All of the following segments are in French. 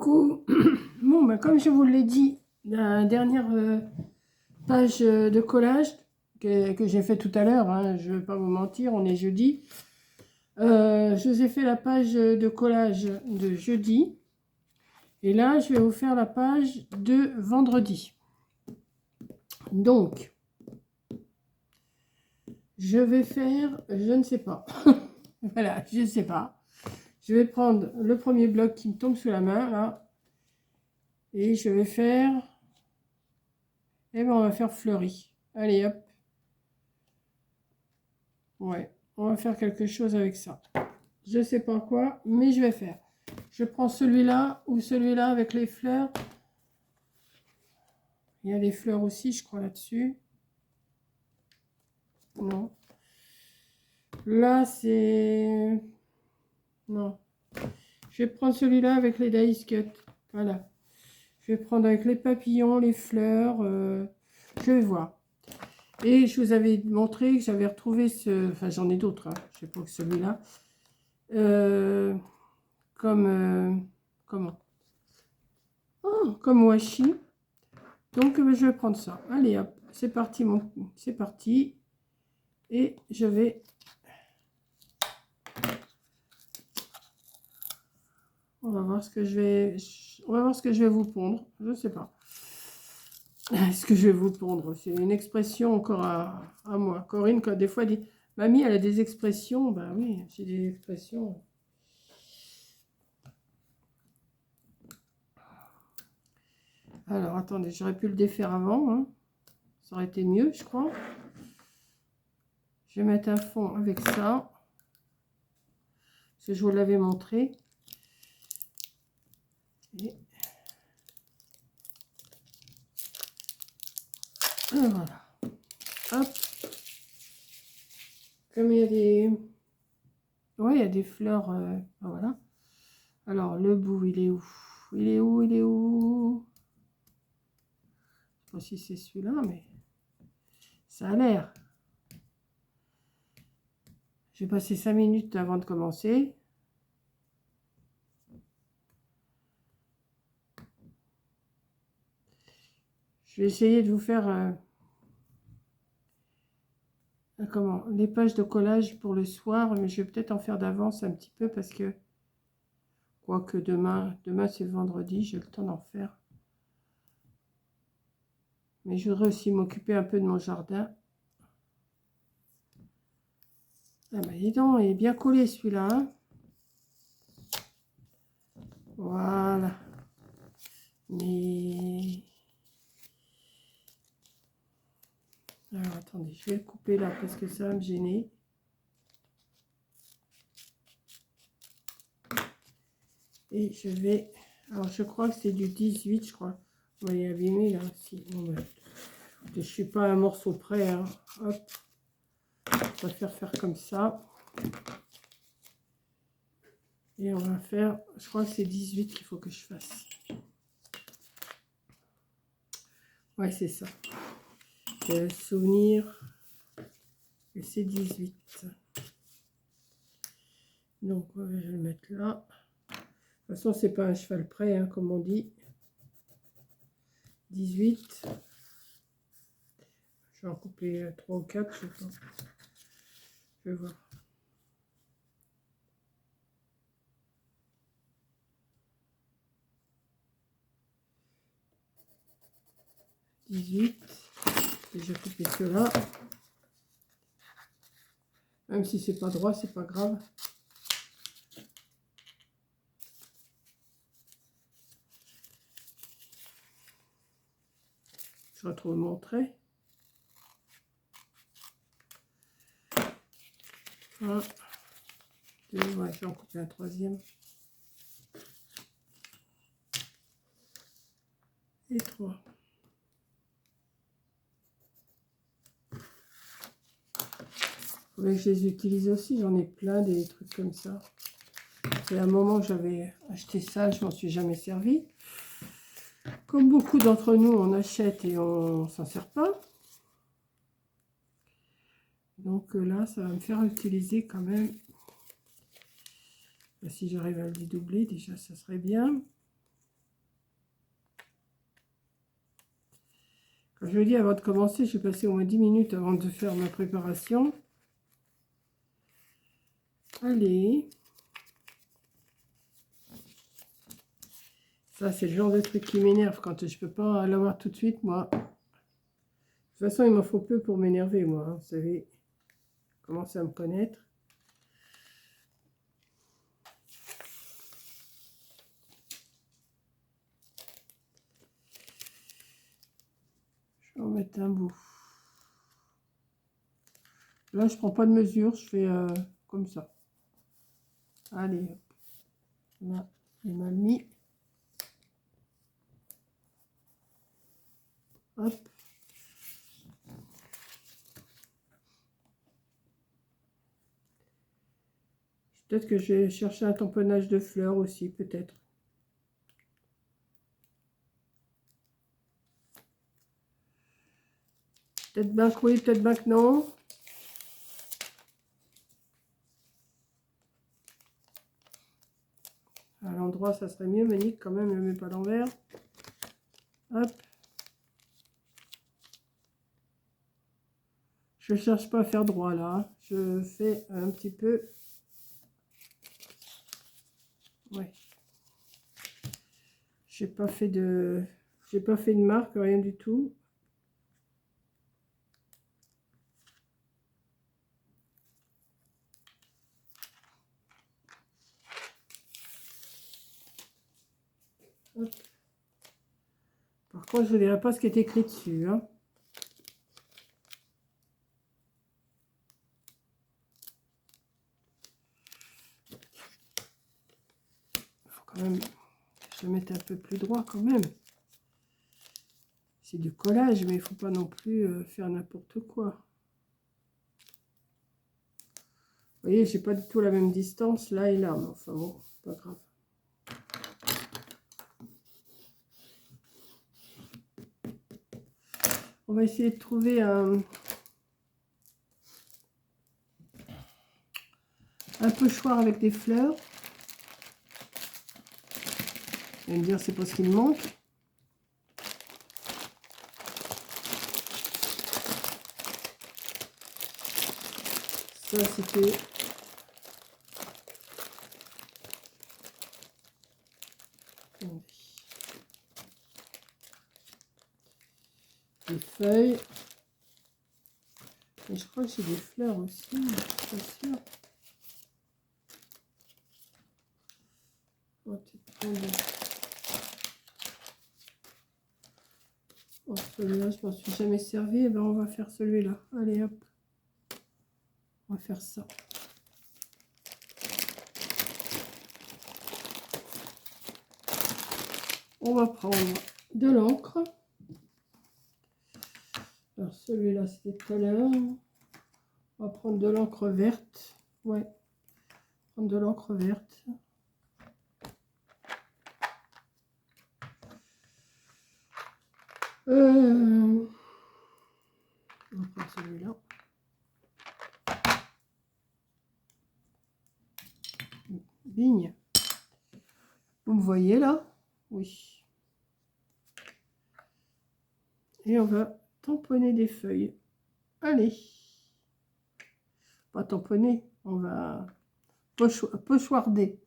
Coucou. Bon, ben, comme je vous l'ai dit, la dernière page de collage que j'ai fait tout à l'heure, hein, je ne vais pas vous mentir, on est jeudi. Je vous ai fait la page de collage de jeudi. Et là, je vais vous faire la page de vendredi. Donc, je vais faire, je ne sais pas. Voilà, je ne sais pas. Je vais prendre le premier bloc qui me tombe sous la main, là. Et je vais faire... Eh bien, on va faire fleuri. Allez, hop. Ouais, on va faire quelque chose avec ça. Je sais pas quoi, mais je vais faire. Je prends celui-là ou celui-là avec les fleurs. Il y a des fleurs aussi, je crois, là-dessus. Non. Là, c'est... Non. Je vais prendre celui-là avec les dice cut. Voilà. Je vais prendre avec les papillons, les fleurs. Je vais voir. Et je vous avais montré que j'avais retrouvé ce... Enfin, j'en ai d'autres. Hein. Je sais pas que celui-là. Comment? Oh, comme washi. Donc, je vais prendre ça. Allez, hop. C'est parti, c'est parti. Et je vais... On va voir ce que je vais... On va voir ce que je vais vous pondre. Je ne sais pas. Ce que je vais vous pondre. C'est une expression encore à moi. Corinne, quand des fois, dit... Mamie, elle a des expressions. Ben oui, j'ai des expressions. Alors, attendez, j'aurais pu le défaire avant. Hein. Ça aurait été mieux, je crois. Je vais mettre un fond avec ça. Parce que je vous l'avais montré. Et voilà. Hop. Comme il y a des... Ouais, il y a des fleurs. Voilà. Alors, le bout, il est où? Il est où? Il est où? Je sais pas si c'est celui-là, mais ça a l'air. J'ai passé 5 minutes avant de commencer. Je vais essayer de vous faire comment, les pages de collage pour le soir, mais je vais peut-être en faire d'avance un petit peu parce que quoique demain c'est vendredi, j'ai le temps d'en faire. Mais je voudrais aussi m'occuper un peu de mon jardin. Ah bah dis donc, il est bien collé celui-là. Hein, voilà. Mais... Alors attendez, je vais le couper là parce que ça va me gêner. Et je vais... Alors je crois que c'est du 18, je crois. On va y abîmer là. Si. Bon, ben, je ne suis pas à un morceau près. Hein. Hop. On va faire comme ça. Et on va faire... Je crois que c'est 18 qu'il faut que je fasse. Ouais, c'est ça. J'ai le souvenir que c'est 18. Donc, je vais le mettre là. De toute façon, c'est pas un cheval prêt, hein, comme on dit. 18. Je vais en couper 3 ou 4, je sais pas. Je vais voir. J'ai déjà coupé cela. Même si c'est pas droit, c'est pas grave. Je retrouve mon trait. 1, 2, ouais, je vais en couper un troisième. Et 3. Faudrait que je les utilise aussi, j'en ai plein des trucs comme ça. C'est un moment que j'avais acheté ça, je m'en suis jamais servi. Comme beaucoup d'entre nous, on achète et on s'en sert pas. Donc là, ça va me faire utiliser quand même. Si j'arrive à le dédoubler, déjà, ça serait bien. Je vous dis, avant de commencer, j'ai passé au moins 10 minutes avant de faire ma préparation. Allez. Ça, c'est le genre de truc qui m'énerve quand je peux pas l'avoir tout de suite, moi. De toute façon, il m'en faut peu pour m'énerver, moi. Hein, vous savez, commencez à me connaître. Je vais en mettre un bout. Là, je prends pas de mesure, je fais comme ça. Allez, hop. Là, il m'a mis. Hop. Peut-être que je vais chercher un tamponnage de fleurs aussi, peut-être. Peut-être bien que oui, peut-être bien que non. À l'endroit, ça serait mieux, Monique, quand même, ne le mets pas à l'envers. Hop. Je cherche pas à faire droit, là. Hein. Je fais un petit peu... Ouais. J'ai pas fait de marque, rien du tout. Hop. Par contre, je ne dirai pas ce qui est écrit dessus. Hein. Il faut quand même que je le mette un peu plus droit quand même. C'est du collage, mais il ne faut pas non plus faire n'importe quoi. Vous voyez, j'ai pas du tout la même distance là et là, mais enfin bon, pas grave. On va essayer de trouver un pochoir avec des fleurs. Vous allez me dire, c'est pas ce qu'il me manque. Ça, c'était... des feuilles. Et je crois que c'est des fleurs aussi, je suis pas sûre. Bon, celui-là, je m'en suis jamais servi. Et ben, on va faire celui-là. Allez, hop. On va faire ça. On va prendre de l'encre. Alors, celui-là, c'était tout à l'heure. On va prendre de l'encre verte. Ouais. Prendre de l'encre verte. On va prendre celui-là. Vigne. Vous me voyez là? Oui. Et on va tamponner des feuilles. Allez. Pas tamponner, on va pochoirder.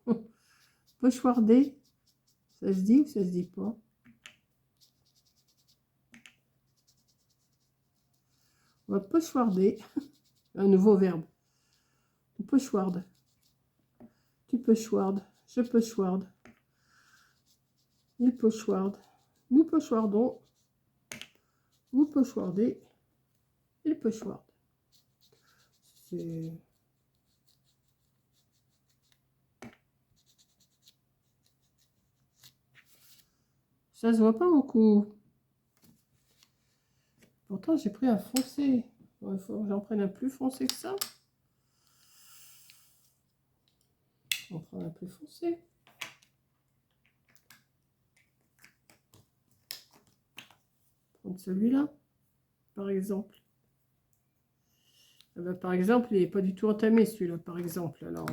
Pochoirder. Ça se dit ou ça se dit pas? On va pochoirder. Un nouveau verbe. On pochoirde. Tu pochoirdes. Je pochoirde. Il pochoirde. Nous pochoardons. Vous pochoardez. Il pochoirde. C'est... Ça se voit pas beaucoup. Pourtant, j'ai pris un foncé. Bon, il faut que j'en prenne un plus foncé que ça. On prend un plus foncé. Prendre celui-là, par exemple. Ben, par exemple, il n'est pas du tout entamé, celui-là, par exemple. Alors,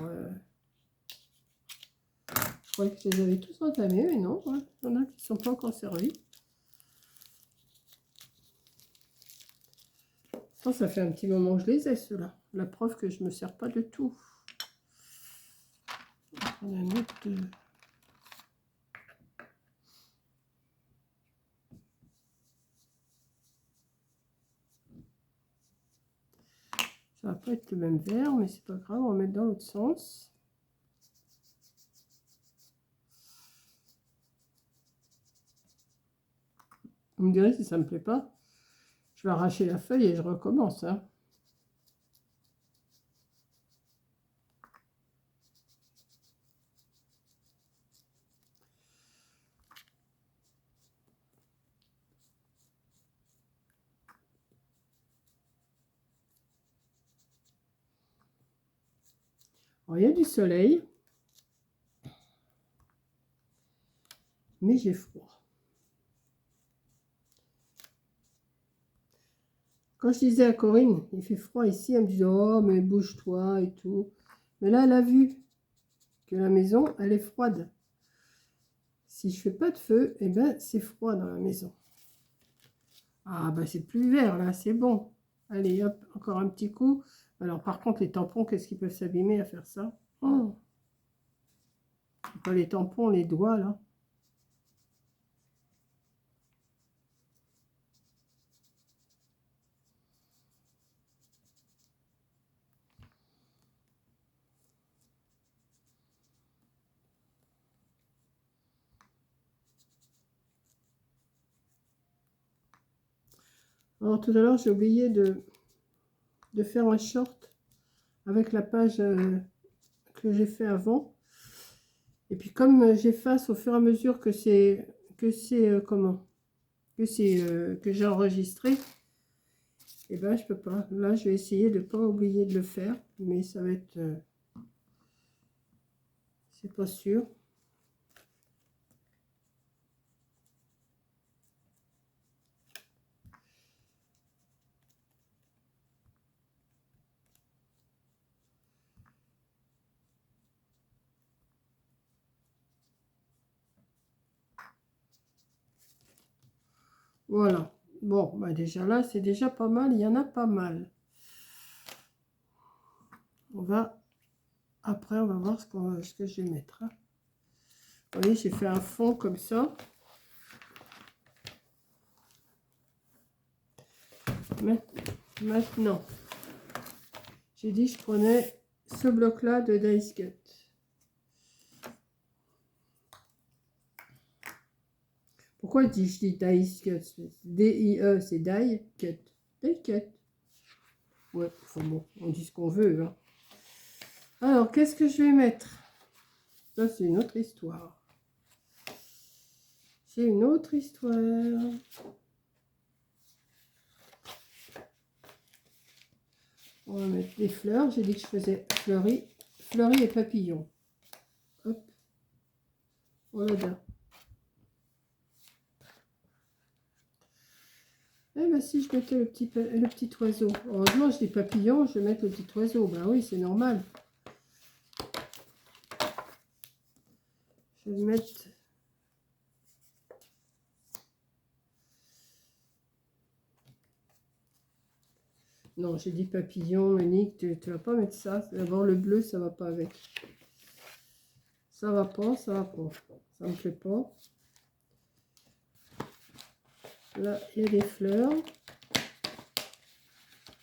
je croyais que je les avais tous entamés, mais non. Ouais, il y en a qui ne sont pas encore servis. Pourtant, ça fait un petit moment que je les ai, ceux-là. La preuve que je ne me sers pas de tout. On a un autre... Ça va pas être le même vert, mais c'est pas grave, on va mettre dans l'autre sens. Vous me direz si ça me plaît pas. Je vais arracher la feuille et je recommence. Hein. Alors, il y a du soleil, mais j'ai froid. Quand je disais à Corinne, il fait froid ici, elle me disait, oh, mais bouge-toi et tout. Mais là, elle a vu que la maison, elle est froide. Si je fais pas de feu, eh ben, c'est froid dans la maison. Ah, bah, c'est plus vert, là, c'est bon. Allez, hop, encore un petit coup. Alors, par contre, les tampons, qu'est-ce qu'ils peuvent s'abîmer à faire ça? Oh. Pas les tampons, les doigts, là. Alors, tout à l'heure, j'ai oublié de faire un short avec la page que j'ai fait avant. Et puis, comme j'efface au fur et à mesure que que j'ai enregistré, et ben je peux pas. Là, je vais essayer de ne pas oublier de le faire, mais ça va être... c'est pas sûr. Voilà. Bon, bah déjà là, c'est déjà pas mal. Il y en a pas mal. Après, on va voir ce que je vais mettre. Hein. Vous voyez, j'ai fait un fond comme ça. Maintenant, j'ai dit je prenais ce bloc-là de Die Cut. Pourquoi je dis Die Cut? D-I-E, c'est Die Cut. Die Cut. Ouais, enfin bon, on dit ce qu'on veut. Hein. Alors, qu'est-ce que je vais mettre? Ça, c'est une autre histoire. C'est une autre histoire. On va mettre des fleurs. J'ai dit que je faisais fleurie et papillon. Hop. Voilà. Eh bien, si je mettais le petit oiseau. Heureusement, je dis papillon, je vais mettre le petit oiseau. Ben oui, c'est normal. Je vais le mettre... Non, j'ai dit papillon, Monique, tu vas pas mettre ça. D'abord, le bleu, ça va pas avec. Ça va pas, ça va pas. Ça me plaît pas. Là, il y a des fleurs.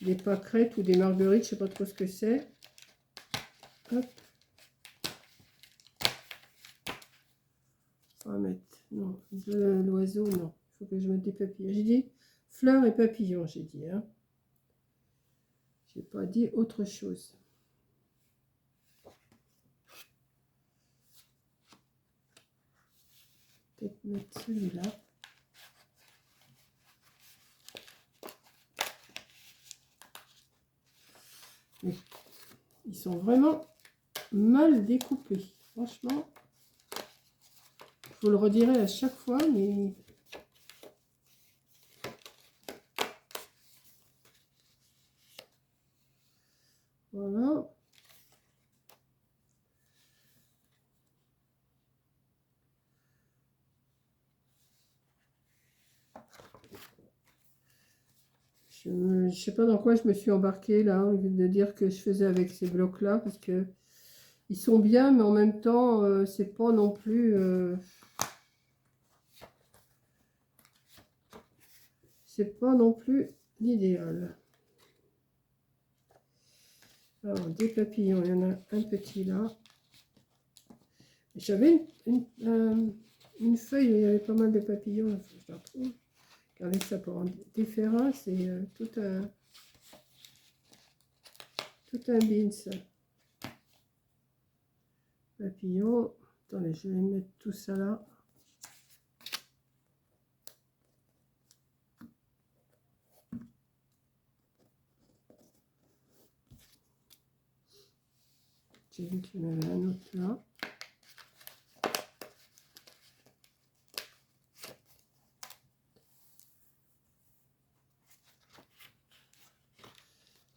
Des pâquerettes ou des marguerites, je sais pas trop ce que c'est. Hop. On va mettre, non, l'oiseau, non. Il faut que je mette des papillons. J'ai dit fleurs et papillons, j'ai dit. Hein. J'ai pas dit autre chose. Peut-être mettre celui-là. Mais ils sont vraiment mal découpés. Franchement, je vous le redirai à chaque fois, mais... Voilà. Je sais pas dans quoi je me suis embarquée là, au lieu de dire que je faisais avec ces blocs là, parce que ils sont bien, mais en même temps, c'est pas non plus... c'est pas non plus l'idéal. Alors, des papillons, il y en a un petit là. J'avais une feuille où il y avait pas mal de papillons, là, faut que je la retrouve. Regardez ça pour en défaire un, c'est tout un bin ça. Papillons. Attendez, je vais mettre tout ça là. J'ai vu qu'il y en avait un autre là.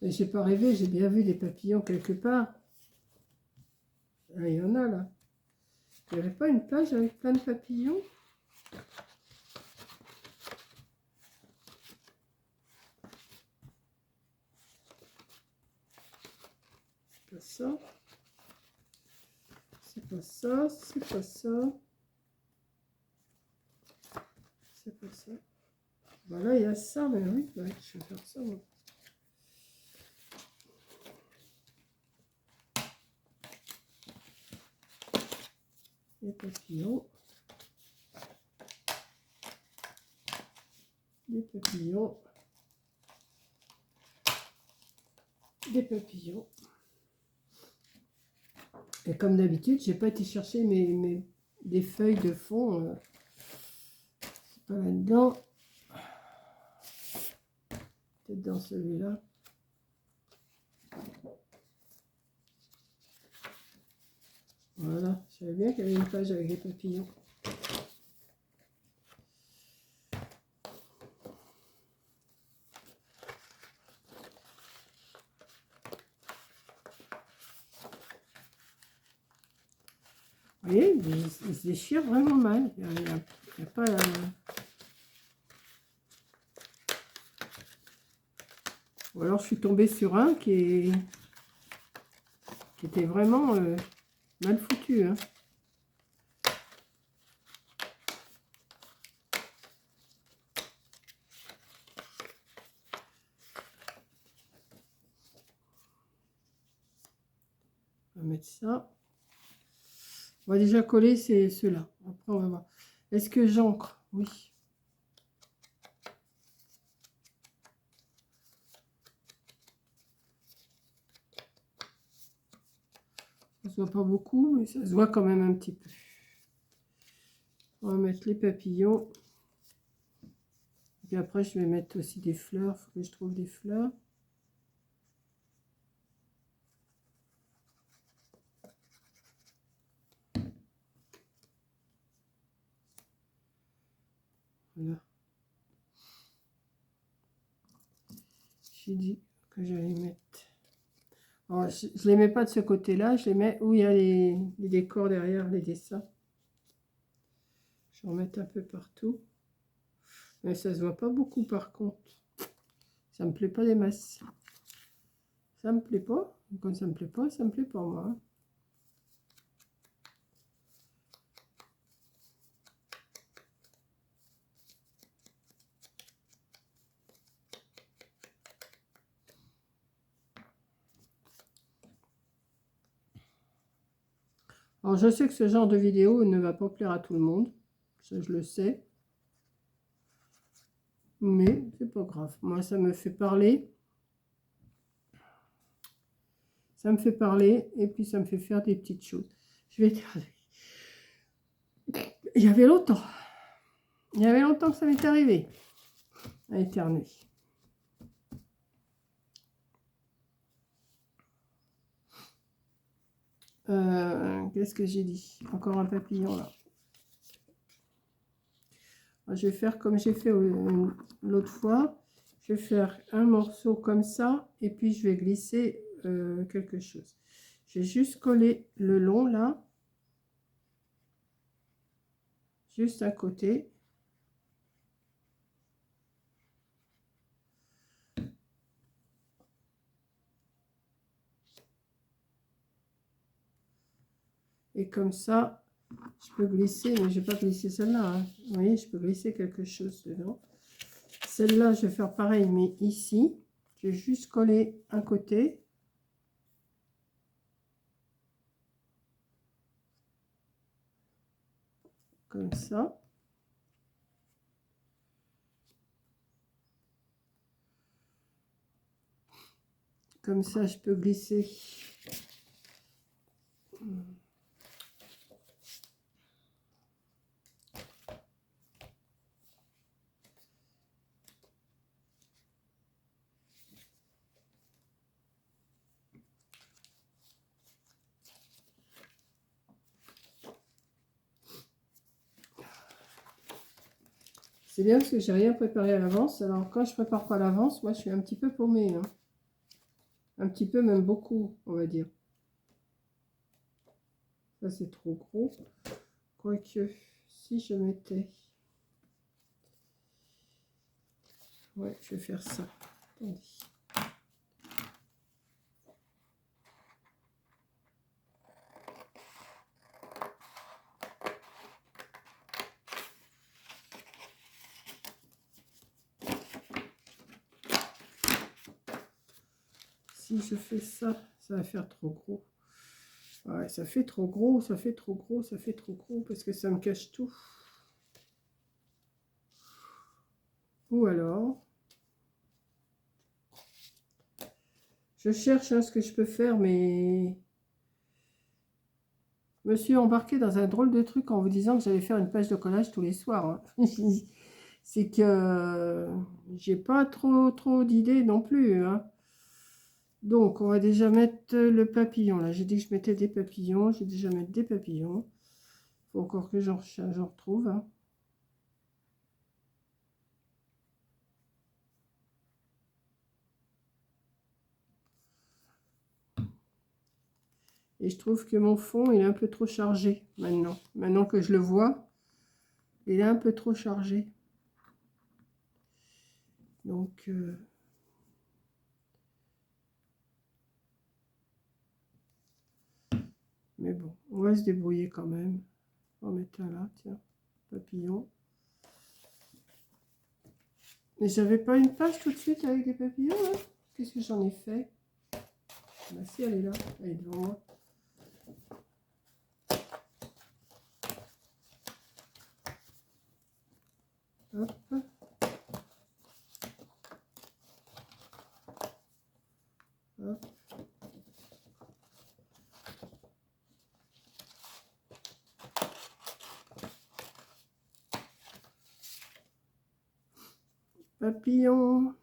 Mais j'ai pas rêvé, j'ai bien vu des papillons quelque part. Ah, il y en a là. Il n'y avait pas une page avec plein de papillons? C'est pas ça. C'est pas ça. C'est pas ça. C'est pas ça. Voilà, il y a ça, mais oui, ouais, je vais faire ça moi. Les papillons. Des papillons. Des papillons. Et comme d'habitude, j'ai pas été chercher des feuilles de fond. C'est pas là-dedans. Peut-être dans celui-là. Voilà, je savais bien qu'il y avait une page avec les papillons. Vous voyez, il se déchire vraiment mal. Il n'y a pas... Ou alors je suis tombée sur un qui était vraiment mal foutu. Hein. On va mettre ça. On va déjà coller ceux-là. Après, on va voir. Est-ce que j'encre? Oui. Ça se voit pas beaucoup, mais ça se voit quand même un petit peu. On va mettre les papillons. Et puis après, je vais mettre aussi des fleurs. Il faut que je trouve des fleurs. Voilà. J'ai dit que j'allais mettre... Alors, je ne les mets pas de ce côté-là, je les mets où il y a les décors derrière, les dessins. Je vais en mettre un peu partout. Mais ça se voit pas beaucoup par contre. Ça me plaît pas des masses. Ça me plaît pas. Quand ça me plaît pas, ça me plaît pas moi. Hein. Alors je sais que ce genre de vidéo ne va pas plaire à tout le monde. Ça je le sais. Mais c'est pas grave. Moi ça me fait parler. Ça me fait parler et puis ça me fait faire des petites choses. Je vais éternuer. Il y avait longtemps. Il y avait longtemps que ça m'est arrivé. À éternuer. Qu'est-ce que j'ai dit? Encore un papillon là. Je vais faire comme j'ai fait l'autre fois. Je vais faire un morceau comme ça et puis je vais glisser quelque chose. Je vais juste coller le long là. Juste à côté. comme ça, je peux glisser, mais je vais pas glisser celle-là. Hein. Vous voyez, je peux glisser quelque chose dedans. Celle-là, je vais faire pareil, mais ici, je vais juste coller un côté. Comme ça. Comme ça, je peux glisser. C'est bien parce que j'ai rien préparé à l'avance. Alors quand je prépare pas à l'avance, moi je suis un petit peu paumée. Hein. Un petit peu, même beaucoup, on va dire. Ça c'est trop gros. Quoique, si je mettais... Ouais, je vais faire ça. Attendez. Si je fais ça, ça va faire trop gros. Ouais, ça fait trop gros, ça fait trop gros, ça fait trop gros, parce que ça me cache tout. Ou alors, je cherche hein, ce que je peux faire, mais je me suis embarquée dans un drôle de truc en vous disant que j'allais faire une page de collage tous les soirs. Hein. C'est que j'ai pas trop d'idées non plus. Hein. Donc, on va déjà mettre le papillon. Là, j'ai dit que je mettais des papillons. Je vais déjà mettre des papillons. Il faut encore que j'en retrouve. Hein. Et je trouve que mon fond, il est un peu trop chargé maintenant. Maintenant que je le vois, il est un peu trop chargé. Donc, mais bon, on va se débrouiller quand même. On va mettre un là, tiens, papillon. Mais j'avais pas une page tout de suite avec des papillons, hein. Qu'est-ce que j'en ai fait? Bah si, elle est là, elle est devant moi. Hop. Hop. Papillon.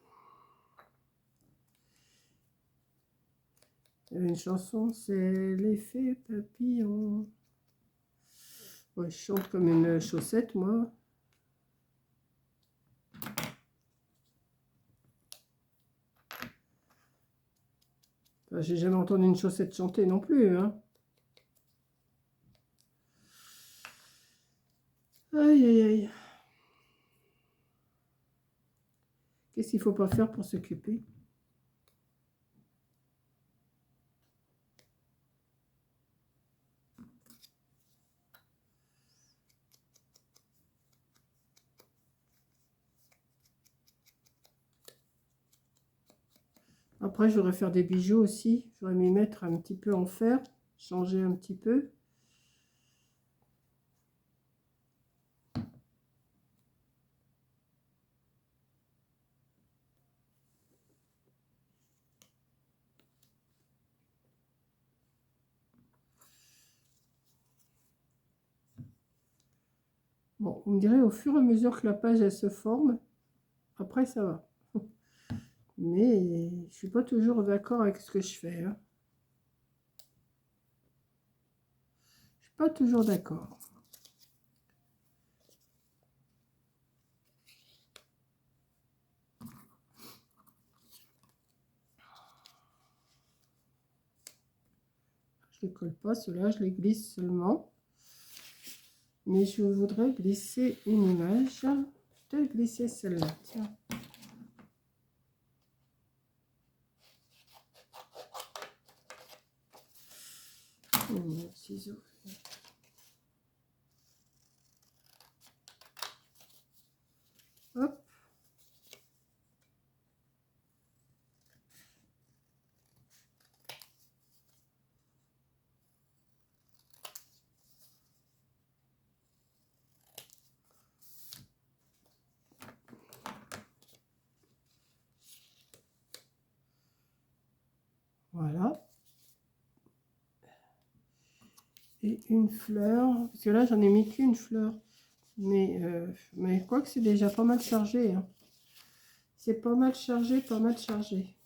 Il y avait une chanson, c'est l'effet papillon. Ouais, je chante comme une chaussette, moi. Enfin, j'ai jamais entendu une chaussette chanter non plus, hein. Aïe, aïe, aïe. Qu'est-ce qu'il faut pas faire pour s'occuper? Après, je voudrais faire des bijoux aussi. Je voudrais m'y mettre un petit peu en fer, changer un petit peu. Bon, vous me direz, au fur et à mesure que la page elle se forme, après ça va. Mais je suis pas toujours d'accord avec ce que je fais. Hein. Je suis pas toujours d'accord. Je les colle pas, ceux-là, je les glisse seulement. Mais je voudrais glisser une image. Peut-être glisser celle-là, tiens. Ciseaux. et une fleur. Parce que là, j'en ai mis qu'une fleur. Mais quoi que c'est déjà pas mal chargé. Hein. C'est pas mal chargé, pas mal chargé.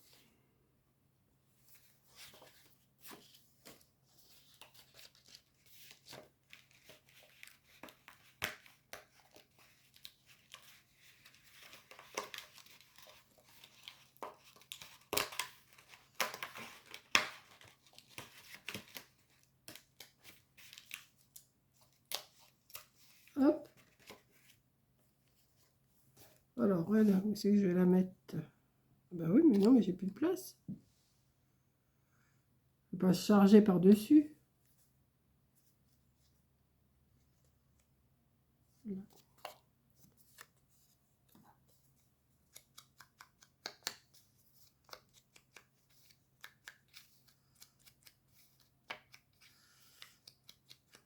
Hop. Alors, voilà, où c'est que je vais la mettre? Bah oui, mais non, mais j'ai plus de place. Je ne peux pas charger par-dessus.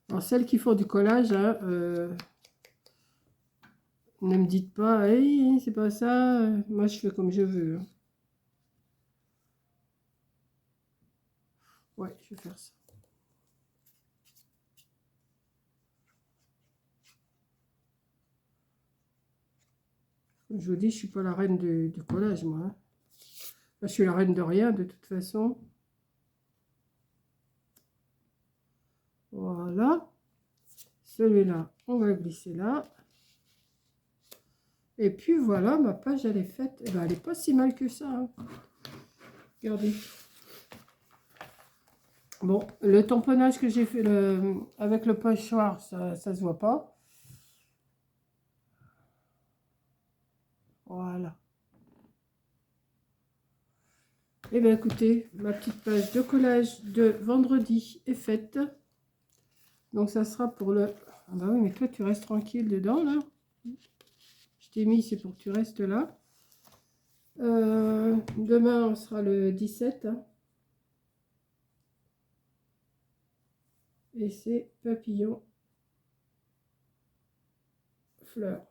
Alors, celles qui font du collage, hein, ne me dites pas, hey, c'est pas ça. Moi, je fais comme je veux. Hein. Ouais, je vais faire ça. Comme je vous dis, je suis pas la reine du collage, moi. Hein. Je suis la reine de rien, de toute façon. Voilà. Celui-là, on va le glisser là. Et puis voilà, ma page, elle est faite. Eh ben, elle n'est pas si mal que ça. Hein. Regardez. Bon, le tamponnage que j'ai fait avec le pochoir, ça se voit pas. Voilà. Et bien écoutez, ma petite page de collage de vendredi est faite. Donc ça sera pour le... Ah bah oui, mais toi tu restes tranquille dedans là. Je t'ai mis, c'est pour que tu restes là. Demain, on sera le 17. Hein. Et c'est papillon, fleur.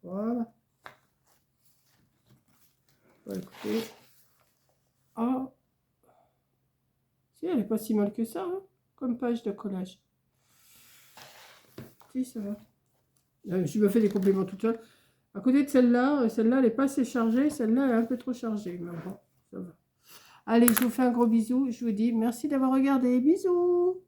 Voilà. Bon, écoutez. Ah. Si, elle n'est pas si mal que ça, hein, comme page de collage. Si, ça va. Je me fais des compléments toute seule. À côté de celle-là, elle n'est pas assez chargée. Celle-là, elle est un peu trop chargée. Mais bon, ça va. Allez, je vous fais un gros bisou. Je vous dis merci d'avoir regardé. Bisous!